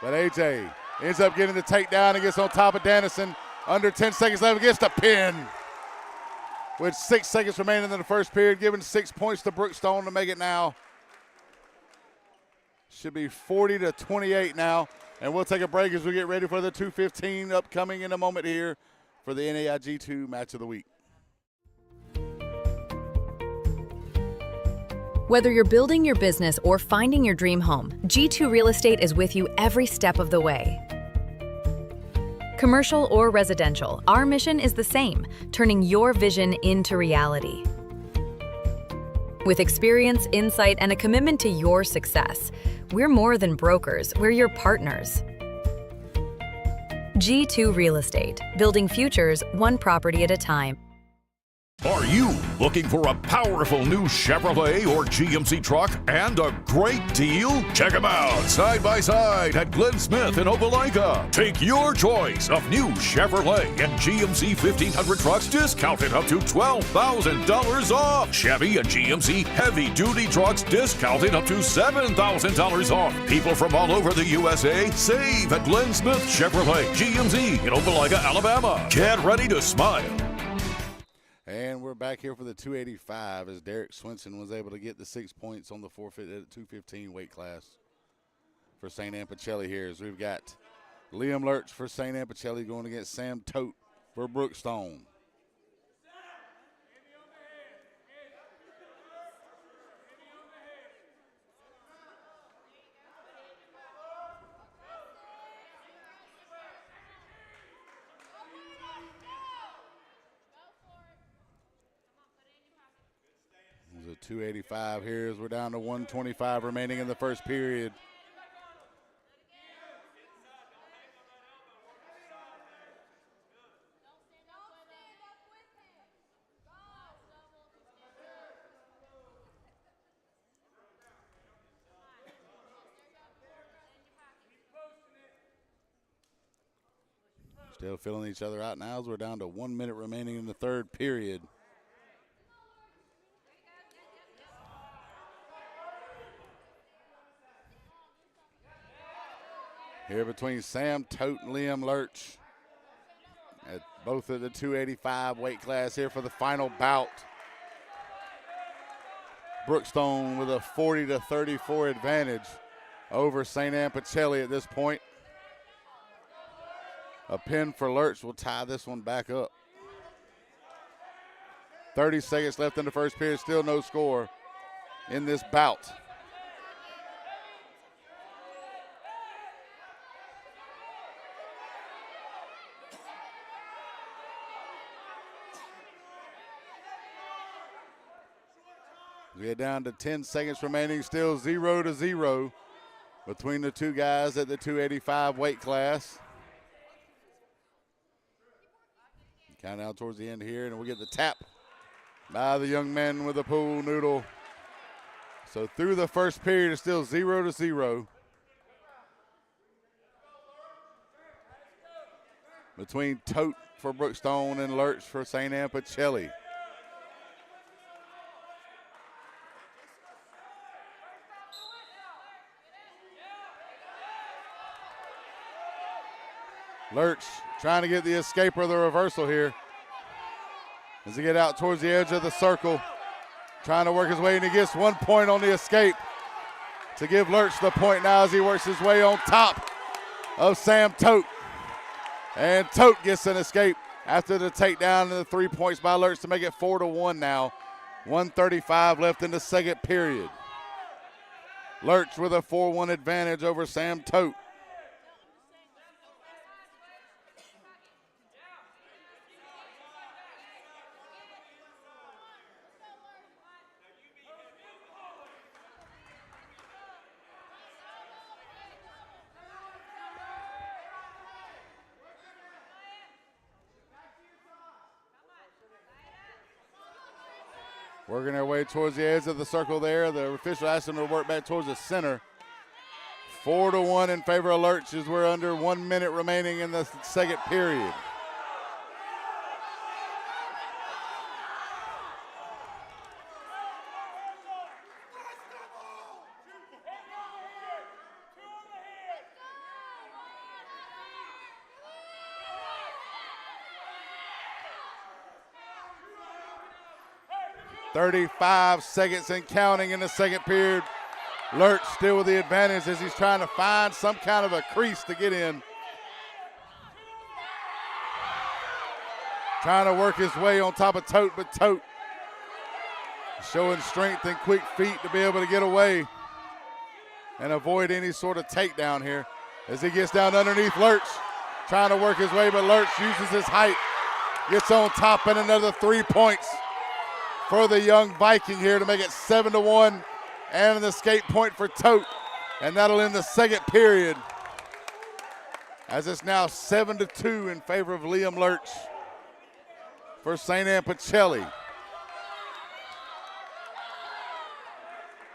But AJ ends up getting the takedown and gets on top of Dennison. Under 10 seconds left, gets the pin. With 6 seconds remaining in the first period, giving 6 points to Brookstone to make it now. Should be 40-28 now. And we'll take a break as we get ready for the 2:15 upcoming in a moment here for the NAIG 2 Match of the Week. Whether you're building your business or finding your dream home, G2 Real Estate is with you every step of the way. Commercial or residential, our mission is the same, turning your vision into reality. With experience, insight, and a commitment to your success, we're more than brokers, we're your partners. G2 Real Estate, building futures one property at a time. Are you looking for a powerful new Chevrolet or GMC truck and a great deal? Check them out side by side at Glenn Smith in Opelika. Take your choice of new Chevrolet and GMC 1500 trucks discounted up to $12,000 off. Chevy and GMC heavy-duty trucks discounted up to $7,000 off. People from all over the USA save at Glenn Smith Chevrolet GMC in Opelika, Alabama. Get ready to smile. And we're back here for the 285 as Derek Swinson was able to get the 6 points on the forfeit at 215 weight class for St. Anne Pacelli here. As we've got Liam Lurch for St. Anne Pacelli going against Sam Tote for Brookstone. There's a 285 here as we're down to 125 remaining in the first period. Still filling each other out now as we're down to 1 minute remaining in the third period. Here between Sam Tote and Liam Lurch, at both of the 285 weight class here for the final bout. Brookstone with a 40-34 advantage over St. Anne Pacelli at this point. A pin for Lurch will tie this one back up. 30 seconds left in the first period, still no score in this bout. We are down to 10 seconds remaining, still 0-0 between the two guys at the 285 weight class. Count down towards the end here, and we get the tap by the young man with the pool noodle. So through the first period, it's still 0-0 between Tote for Brookstone and Lurch for St. Anne Pacelli. Lurch trying to get the escape or the reversal here as he get out towards the edge of the circle, trying to work his way, and he gets 1 point on the escape to give Lurch the point now as he works his way on top of Sam Tote. And Tote gets an escape after the takedown and the 3 points by Lurch to make it 4-1 now. 1:35 left in the second period. Lurch with a 4-1 advantage over Sam Tote. Working their way towards the edge of the circle there. The official asked them to work back towards the center. 4-1 in favor of Lurch as we're under 1 minute remaining in the second period. .35 seconds and counting in the second period. Lurch still with the advantage as he's trying to find some kind of a crease to get in. Trying to work his way on top of Tote, but Tote showing strength and quick feet to be able to get away and avoid any sort of takedown here as he gets down underneath Lurch. Trying to work his way, but Lurch uses his height, gets on top, and another 3 points for the young Viking here to make it 7-1, and an escape point for Tote, and that'll end the second period as it's now 7-2 in favor of Liam Lurch for St. Anne Pacelli.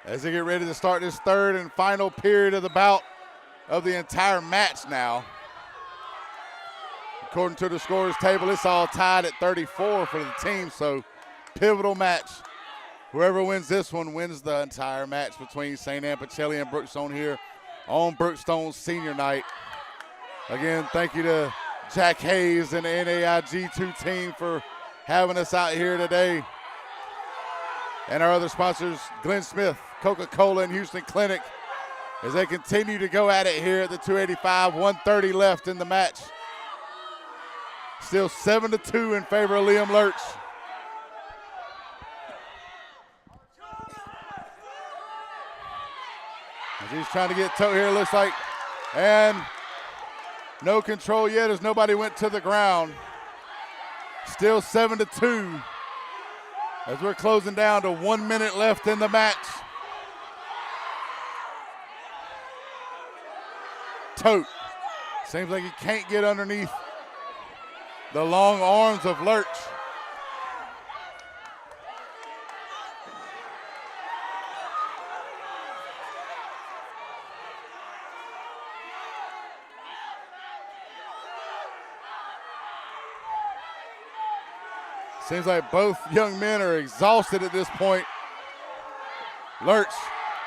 As they get ready to start this third and final period of the bout of the entire match now. According to the scorers table, it's all tied at 34 for the team, so pivotal match. Whoever wins this one wins the entire match between St. Anne Pacelli and Brookstone here on Brookstone's senior night. Again, thank you to Jack Hayes and the NAIG2 team for having us out here today. And our other sponsors, Glenn Smith, Coca-Cola, and Houston Clinic, as they continue to go at it here at the 285, 1:30 left in the match. Still 7-2 in favor of Liam Lurch. As he's trying to get Tote here, looks like, and no control yet as nobody went to the ground. Still 7-2 as we're closing down to 1 minute left in the match. Tote seems like he can't get underneath the long arms of Lurch. Seems like both young men are exhausted at this point. Lurch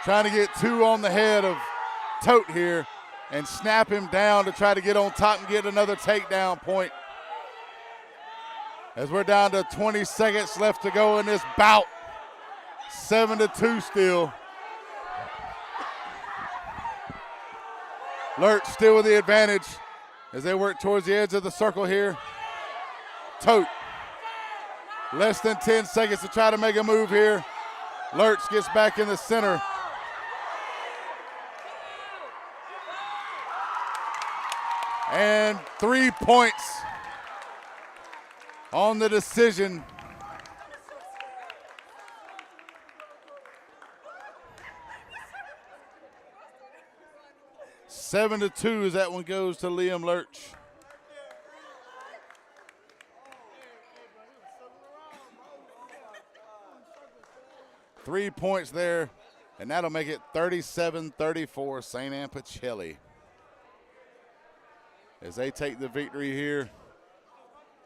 trying to get two on the head of Tote here and snap him down to try to get on top and get another takedown point. As we're down to 20 seconds left to go in this bout. 7-2 still. Lurch still with the advantage as they work towards the edge of the circle here. Tote. Less than 10 seconds to try to make a move here. Lurch gets back in the center. And 3 points on the decision. Seven to 2 as that one goes to Liam Lurch. 3 points there, and that'll make it 37-34 St. Anne Pacelli as they take the victory here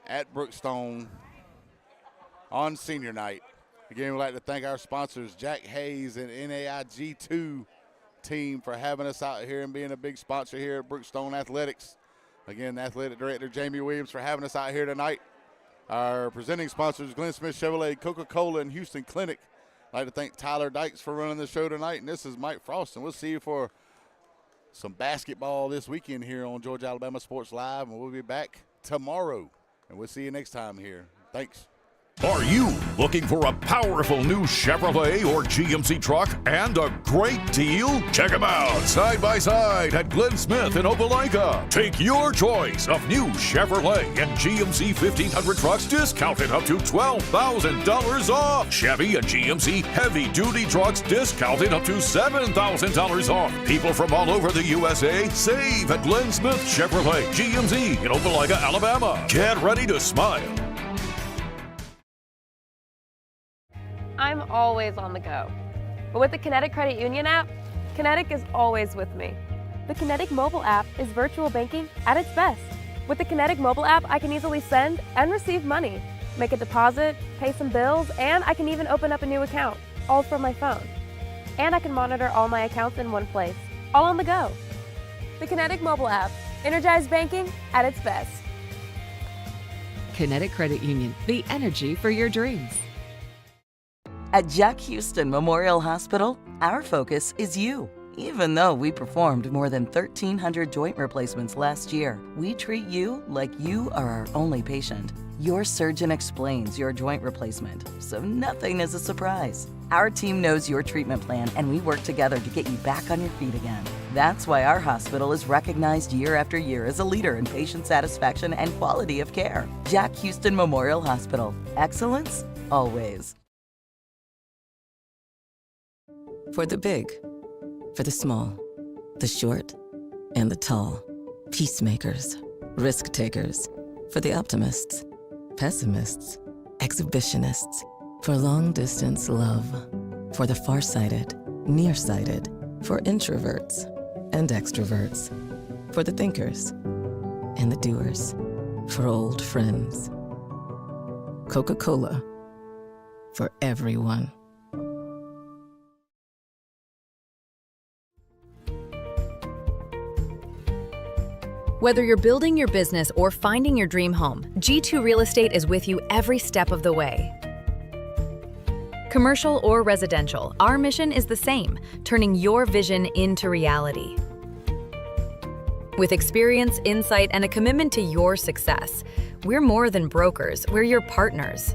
at Brookstone on senior night. Again, we'd like to thank our sponsors, Jack Hayes and NAIG2 team, for having us out here and being a big sponsor here at Brookstone Athletics. Again, the athletic director, Jamie Williams, for having us out here tonight. Our presenting sponsors, Glenn Smith Chevrolet, Coca-Cola, and Houston Clinic. I'd like to thank Tyler Dykes for running the show tonight, and this is Mike Frost, and we'll see you for some basketball this weekend here on Georgia Alabama Sports Live, and we'll be back tomorrow, and we'll see you next time here. Thanks. Are you looking for a powerful new Chevrolet or GMC truck and a great deal? Check them out side by side at Glenn Smith in Opelika. Take your choice of new Chevrolet and GMC 1500 trucks discounted up to $12,000 off. Chevy and GMC heavy-duty trucks discounted up to $7,000 off. People from all over the USA save at Glenn Smith Chevrolet GMC in Opelika, Alabama. Get ready to smile. I'm always on the go. But with the Kinetic Credit Union app, Kinetic is always with me. The Kinetic mobile app is virtual banking at its best. With the Kinetic mobile app, I can easily send and receive money, make a deposit, pay some bills, and I can even open up a new account, all from my phone. And I can monitor all my accounts in one place, all on the go. The Kinetic mobile app, energized banking at its best. Kinetic Credit Union, the energy for your dreams. At Jack Houston Memorial Hospital, our focus is you. Even though we performed more than 1,300 joint replacements last year, we treat you like you are our only patient. Your surgeon explains your joint replacement, so nothing is a surprise. Our team knows your treatment plan, and we work together to get you back on your feet again. That's why our hospital is recognized year after year as a leader in patient satisfaction and quality of care. Jack Houston Memorial Hospital. Excellence, always. For the big, for the small, the short, and the tall. Peacemakers, risk takers. For the optimists, pessimists, exhibitionists. For long distance love. For the farsighted, nearsighted. For introverts and extroverts. For the thinkers and the doers. For old friends. Coca-Cola. For everyone. Whether you're building your business or finding your dream home, G2 Real Estate is with you every step of the way. Commercial or residential, our mission is the same, turning your vision into reality. With experience, insight, and a commitment to your success, we're more than brokers, we're your partners.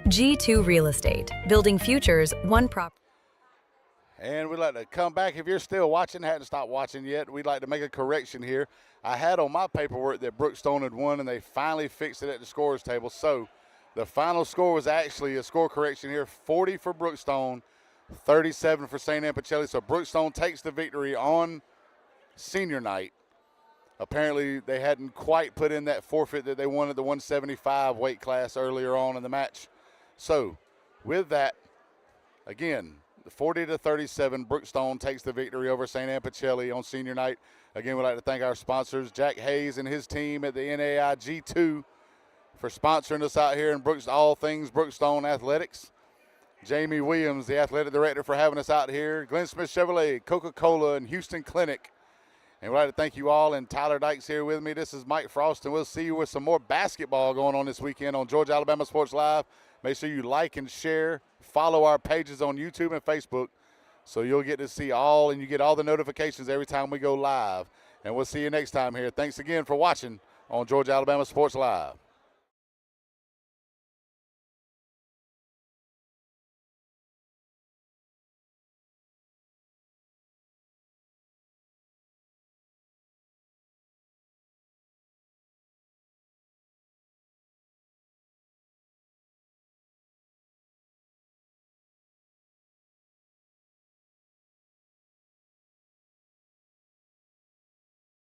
G2 Real Estate, building futures one property. And we'd like to come back. If you're still watching, hadn't stopped watching yet, we'd like to make a correction here. I had on my paperwork that Brookstone had won, and they finally fixed it at the scores table. So the final score was actually a score correction here, 40 for Brookstone, 37 for St. Anne Pacelli. So Brookstone takes the victory on senior night. Apparently they hadn't quite put in that forfeit that they wanted, the 175 weight class earlier on in the match. So with that, again, 40-37, Brookstone takes the victory over St. Anne Pacelli on senior night. Again, we'd like to thank our sponsors, Jack Hayes and his team at the NAIG2, for sponsoring us out here in all things Brookstone Athletics. Jamie Williams, the athletic director, for having us out here. Glenn Smith Chevrolet, Coca-Cola, and Houston Clinic. And we'd like to thank you all, and Tyler Dykes here with me. This is Mike Frost, and we'll see you with some more basketball going on this weekend on Georgia Alabama Sports Live. Make sure you like and share, follow our pages on YouTube and Facebook, so you'll get to see all, and you get all the notifications every time we go live. And we'll see you next time here. Thanks again for watching on Georgia Alabama Sports Live.